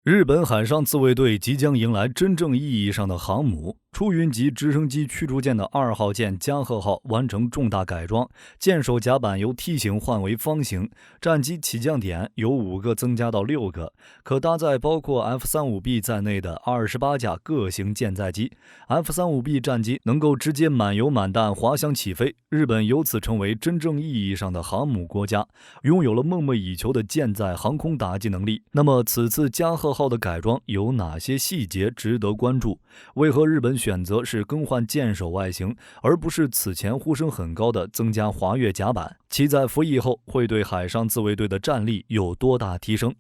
日本海上自卫队即将迎来真正意义上的航母。出云级直升机驱逐舰的2号舰加贺号完成重大改装，舰首甲板由梯形换为方形，战机起降点由5个增加到6个，可搭载包括 F-35B 在内的28架各型舰载机。F-35B 战机能够直接满油满弹滑翔起飞，日本由此成为真正意义上的航母国家，拥有了梦寐以求的舰载航空打击能力。那么此次加贺号的改装有哪些细节值得关注？为何日本选择是更换舰首外形，而不是此前呼声很高的增加滑跃甲板？其在服役后会对海上自卫队的战力有多大提升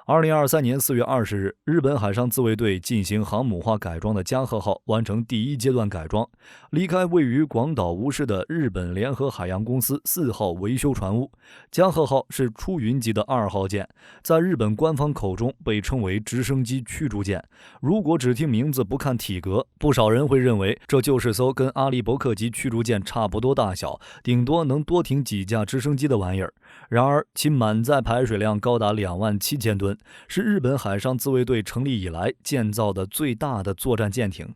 ？2023年4月20日，日本海上自卫队进行航母化改装的加贺号完成第一阶段改装，离开位于广岛无事的日本联合海洋公司4号维修船坞。加贺号是出云级的2号舰，在日本官方口中被称为直升机驱逐舰。如果只听名字不看体格，不少人会认为这就是艘跟阿利伯克级驱逐舰差不多大小，顶多能多停几架直升机的玩意儿。然而其满载排水量高达27000吨，是日本海上自卫队成立以来建造的最大的作战舰艇。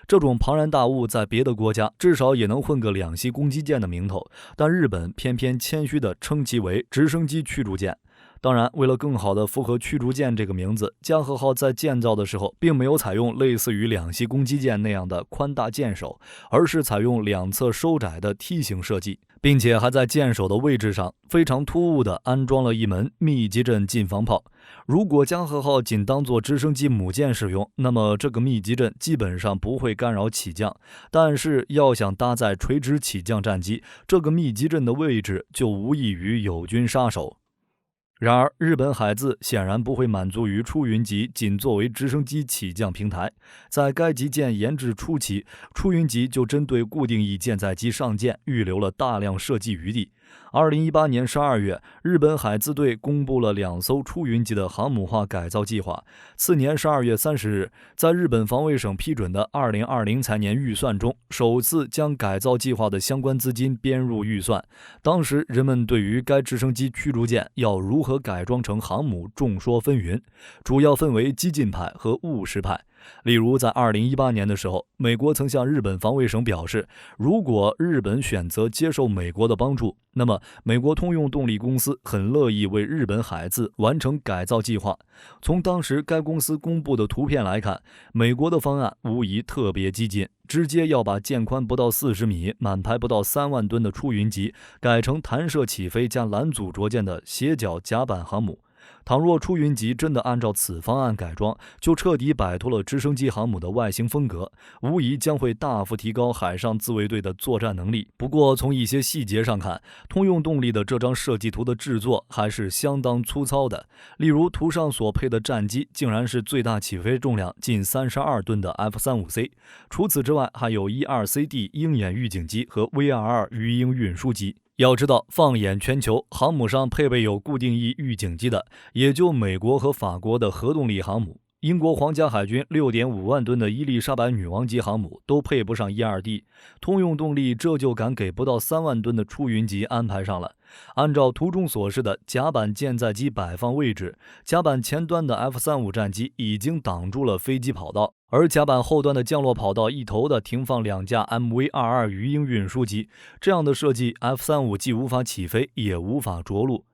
这种庞然大物在别的国家至少也能混个2栖攻击舰的名头，但日本偏偏谦虚地称其为直升机驱逐舰。当然，为了更好地符合驱逐舰这个名字，加贺号在建造的时候并没有采用类似于2栖攻击舰那样的宽大舰首，而是采用两侧收窄的梯形设计，并且还在舰首的位置上非常突兀地安装了一门密集阵近防炮。如果加贺号仅当作直升机母舰使用，那么这个密集阵基本上不会干扰起降，但是要想搭载垂直起降战机，这个密集阵的位置就无异于友军杀手。然而，日本海自显然不会满足于出云级仅作为直升机起降平台。在该级舰研制初期，出云级就针对固定翼舰载机上舰预留了大量设计余地。2018年12月，日本海自队公布了2艘出云级的航母化改造计划。次年12月30日，在日本防卫省批准的2020财年预算中，首次将改造计划的相关资金编入预算。当时人们对于该直升机驱逐舰要如何改装成航母众说纷纭，主要分为激进派和务实派。例如在2018年的时候，美国曾向日本防卫省表示，如果日本选择接受美国的帮助，那么美国通用动力公司很乐意为日本海自完成改造计划。从当时该公司公布的图片来看，美国的方案无疑特别激进，直接要把舰宽不到40米、满排不到3万吨的出云级改成弹射起飞加拦阻着舰的斜角甲板航母。倘若出云级真的按照此方案改装，就彻底摆脱了直升机航母的外形风格，无疑将会大幅提高海上自卫队的作战能力。不过从一些细节上看，通用动力的这张设计图的制作还是相当粗糙的。例如图上所配的战机竟然是最大起飞重量近32吨的 F-35C， 除此之外还有 E-2CD 鹰眼预警机和 V-22 鱼鹰运输机。要知道，放眼全球，航母上配备有固定翼预警机的也就美国和法国的核动力航母。英国皇家海军 6.5 万吨的伊丽莎白女王级航母都配不上 E-2D， 通用动力这就敢给不到3万吨的出云级安排上了。按照图中所示的甲板舰载机摆放位置，甲板前端的 F-35战机已经挡住了飞机跑道，而甲板后端的降落跑道一头的停放2架 MV-22 鱼鹰运输机。这样的设计， F-35既无法起飞也无法着陆。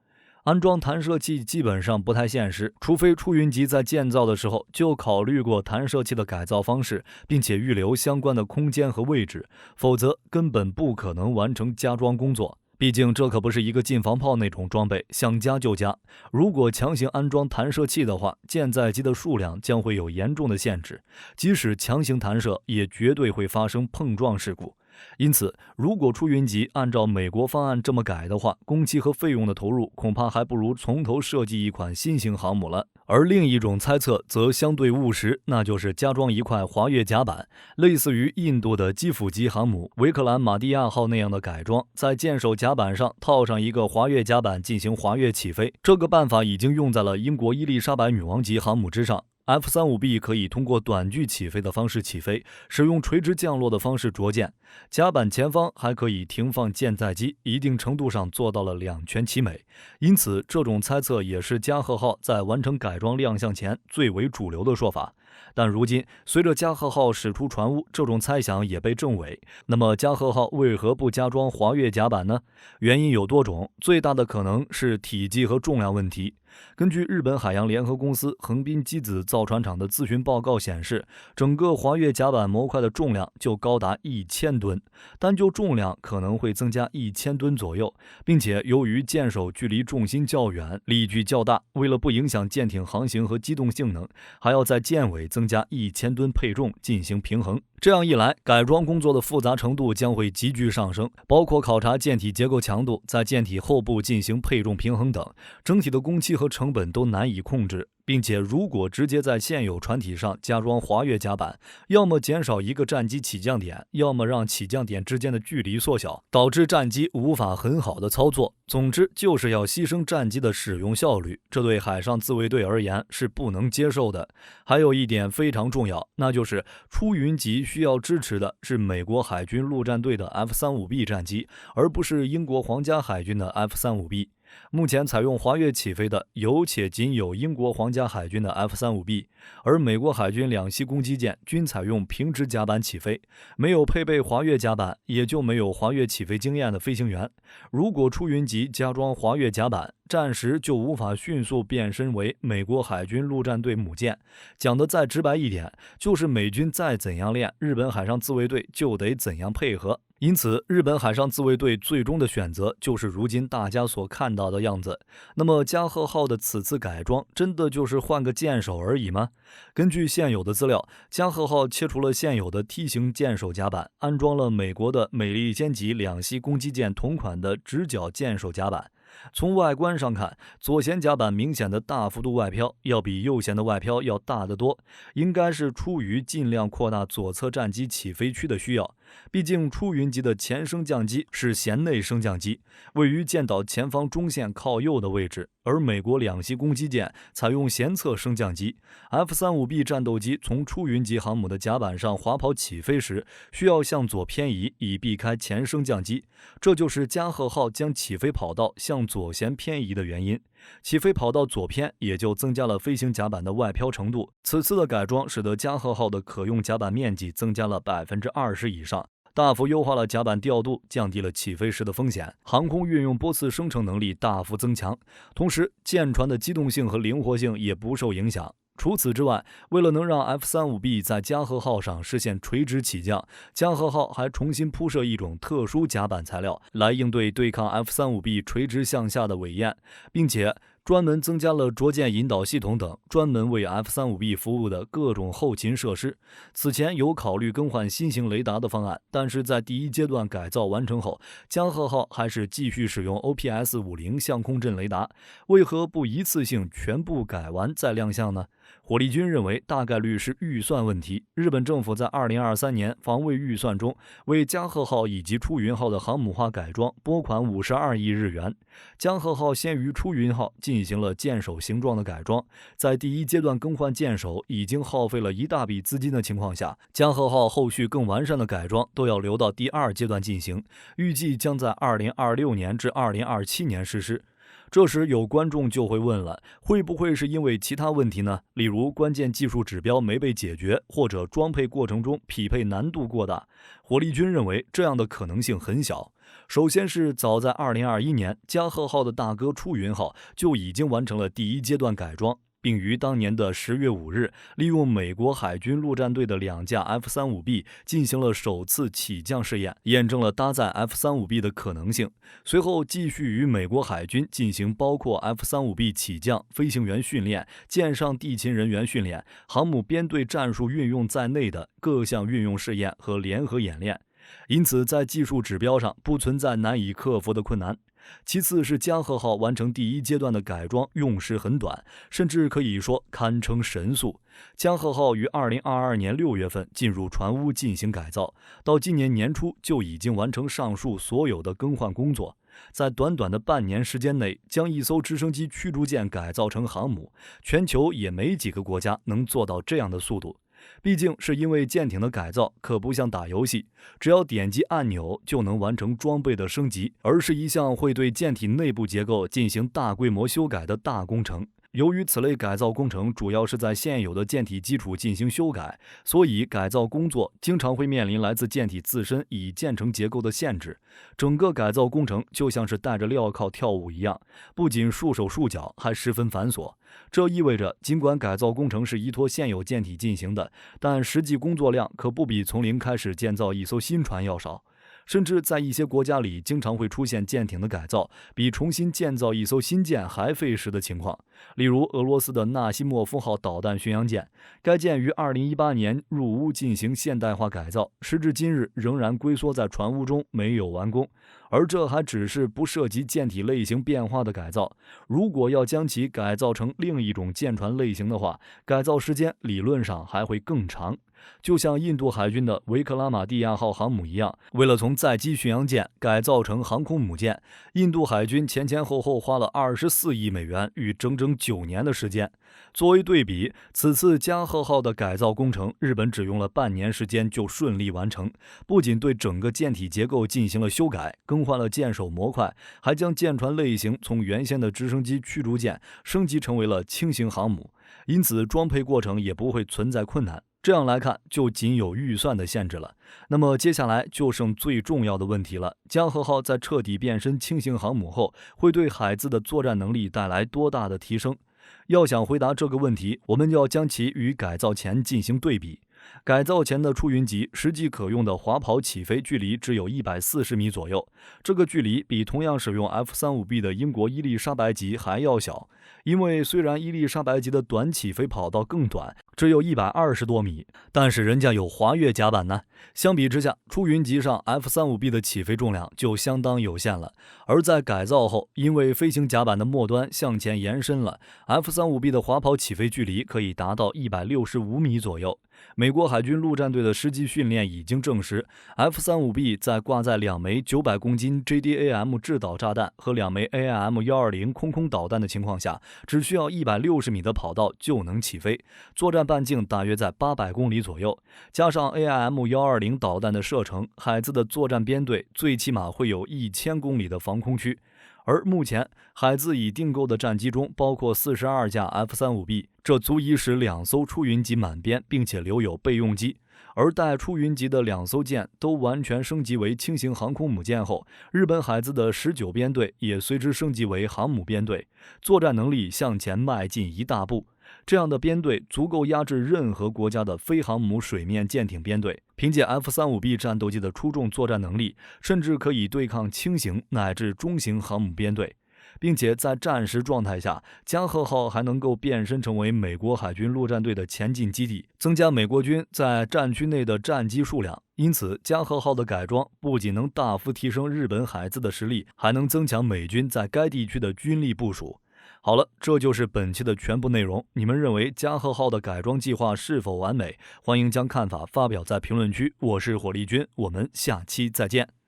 安装弹射器基本上不太现实，除非出云级在建造的时候就考虑过弹射器的改造方式，并且预留相关的空间和位置，否则根本不可能完成加装工作。毕竟这可不是一个近防炮那种装备，想加就加。如果强行安装弹射器的话，舰载机的数量将会有严重的限制，即使强行弹射，也绝对会发生碰撞事故。因此，如果出云级按照美国方案这么改的话，工期和费用的投入恐怕还不如从头设计一款新型航母了。而另一种猜测则相对务实，那就是加装一块滑跃甲板，类似于印度的基辅级航母维克兰马蒂亚号那样的改装，在舰首甲板上套上一个滑跃甲板进行滑跃起飞。这个办法已经用在了英国伊丽莎白女王级航母之上。F-35B 可以通过短距起飞的方式起飞，使用垂直降落的方式着舰。甲板前方还可以停放舰载机，一定程度上做到了两全其美。因此，这种猜测也是加贺号在完成改装亮相前最为主流的说法。但如今，随着加贺号驶出船坞，这种猜想也被证伪。那么，加贺号为何不加装滑跃甲板呢？原因有多种，最大的可能是体积和重量问题。根据日本海洋联合公司横滨机子造船厂的咨询报告显示，整个滑跃甲板模块的重量就高达1000吨，单就重量可能会增加1000吨左右，并且由于舰首距离重心较远，力矩较大，为了不影响舰艇航行和机动性能，还要在舰尾增加1000吨配重进行平衡。这样一来，改装工作的复杂程度将会急剧上升，包括考察舰体结构强度，在舰体后部进行配重平衡等，整体的工期和成本都难以控制。并且如果直接在现有船体上加装滑跃甲板，要么减少一个战机起降点，要么让起降点之间的距离缩小，导致战机无法很好的操作。总之就是要牺牲战机的使用效率，这对海上自卫队而言是不能接受的。还有一点非常重要，那就是出云级需要支持的是美国海军陆战队的 F-35B 战机，而不是英国皇家海军的 F-35B。目前采用滑跃起飞的有且仅有英国皇家海军的 F-35B， 而美国海军两栖攻击舰均采用平直甲板起飞，没有配备滑跃甲板，也就没有滑跃起飞经验的飞行员。如果出云级加装滑跃甲板，战时就无法迅速变身为美国海军陆战队母舰。讲得再直白一点，就是美军再怎样练，日本海上自卫队就得怎样配合。因此，日本海上自卫队最终的选择就是如今大家所看到的样子。那么，加贺号的此次改装真的就是换个舰首而已吗？根据现有的资料，加贺号切除了现有的梯形舰首甲板，安装了美国的美利坚级两栖攻击舰同款的直角舰首甲板。从外观上看，左舷甲板明显的大幅度外飘，要比右舷的外飘要大得多，应该是出于尽量扩大左侧战机起飞区的需要。毕竟出云级的前升降机是舷内升降机，位于舰岛前方中线靠右的位置，而美国两栖攻击舰采用舷侧升降机。F-35B 战斗机从出云级航母的甲板上滑跑起飞时，需要向左偏移，以避开前升降机。这就是加贺号将起飞跑道向左舷偏移的原因。起飞跑道左偏，也就增加了飞行甲板的外飘程度。此次的改装使得加贺号的可用甲板面积增加了20%以上，大幅优化了甲板调度，降低了起飞时的风险，航空运用波次生成能力大幅增强，同时舰船的机动性和灵活性也不受影响。除此之外，为了能让 F-35B 在加贺号上实现垂直起降，加贺号还重新铺设一种特殊甲板材料，来应对抗 F-35B 垂直向下的尾焰，并且专门增加了着舰引导系统等专门为 F-35B 服务的各种后勤设施。此前有考虑更换新型雷达的方案，但是在第一阶段改造完成后，加贺号还是继续使用 OPS-50 相控阵雷达，为何不一次性全部改完再亮相呢？火力军认为大概率是预算问题。日本政府在2023年防卫预算中为加贺号以及出云号的航母化改装拨款52亿日元。加贺号先于出云号进行了舰首形状的改装，在第一阶段更换舰首已经耗费了一大笔资金的情况下，加贺号后续更完善的改装都要留到第二阶段进行，预计将在2026年至2027年实施。这时有观众就会问了，会不会是因为其他问题呢？例如关键技术指标没被解决，或者装配过程中匹配难度过大？火力军认为这样的可能性很小。首先是早在2021年，加贺号的大哥出云号就已经完成了第一阶段改装，并于当年的10月5日，利用美国海军陆战队的2架 F-35B 进行了首次起降试验，验证了搭载 F-35B 的可能性。随后继续与美国海军进行包括 F-35B 起降、飞行员训练、舰上地勤人员训练、航母编队战术运用在内的各项运用试验和联合演练。因此在技术指标上不存在难以克服的困难。其次是加贺号完成第一阶段的改装用时很短，甚至可以说堪称神速。加贺号于2022年6月份进入船坞进行改造，到今年年初就已经完成上述所有的更换工作。在短短的半年时间内，将一艘直升机驱逐舰改造成航母，全球也没几个国家能做到这样的速度。毕竟是因为舰艇的改造可不像打游戏，只要点击按钮就能完成装备的升级，而是一项会对舰体内部结构进行大规模修改的大工程。由于此类改造工程主要是在现有的舰体基础进行修改，所以改造工作经常会面临来自舰体自身已建成结构的限制。整个改造工程就像是戴着镣铐跳舞一样，不仅束手束脚，还十分繁琐。这意味着，尽管改造工程是依托现有舰体进行的，但实际工作量可不比从零开始建造一艘新船要少。甚至在一些国家里，经常会出现舰艇的改造比重新建造一艘新舰还费时的情况。例如，俄罗斯的纳西莫夫号导弹巡洋舰，该舰于2018年入坞进行现代化改造，时至今日仍然龟缩在船坞中没有完工。而这还只是不涉及舰体类型变化的改造，如果要将其改造成另一种舰船类型的话，改造时间理论上还会更长。就像印度海军的维克拉玛蒂亚号航母一样，为了从载机巡洋舰改造成航空母舰，印度海军前前后后花了24亿美元与整整9年的时间。作为对比，此次加贺号的改造工程，日本只用了半年时间就顺利完成，不仅对整个舰体结构进行了修改，更换了舰首模块，还将舰船类型从原先的直升机驱逐舰升级成为了轻型航母，因此装配过程也不会存在困难。这样来看，就仅有预算的限制了。那么接下来就剩最重要的问题了：加贺号在彻底变身轻型航母后，会对海自的作战能力带来多大的提升？要想回答这个问题，我们要将其与改造前进行对比。改造前的出云级实际可用的滑跑起飞距离只有140米左右，这个距离比同样使用 F-35B 的英国伊丽莎白级还要小。因为虽然伊丽莎白级的短起飞跑道更短，只有120多米，但是人家有滑跃甲板呢。相比之下，出云级上 F-35B 的起飞重量就相当有限了。而在改造后，因为飞行甲板的末端向前延伸了， F-35B 的滑跑起飞距离可以达到165米左右。美国海军陆战队的实际训练已经证实， F-35B 在挂载2枚900公斤 JDAM 制导炸弹和2枚 AIM-120 空导弹的情况下，只需要160米的跑道就能起飞，作战半径大约在800公里左右。加上 AIM-120 导弹的射程，海自的作战编队最起码会有1000公里的防空区。而目前海自已订购的战机中包括42架 F-35B， 这足以使2艘出云级满编，并且留有备用机。而待出云级的2艘舰都完全升级为轻型航空母舰后，日本海自的19编队也随之升级为航母编队，作战能力向前迈进一大步。这样的编队足够压制任何国家的非航母水面舰艇编队，凭借 F-35B 战斗机的出众作战能力，甚至可以对抗轻型乃至中型航母编队。并且在战时状态下，加贺号还能够变身成为美国海军陆战队的前进基地，增加美国军在战区内的战机数量。因此，加贺号的改装不仅能大幅提升日本海自的实力，还能增强美军在该地区的军力部署。好了，这就是本期的全部内容。你们认为加贺号的改装计划是否完美？欢迎将看法发表在评论区。我是火力军，我们下期再见。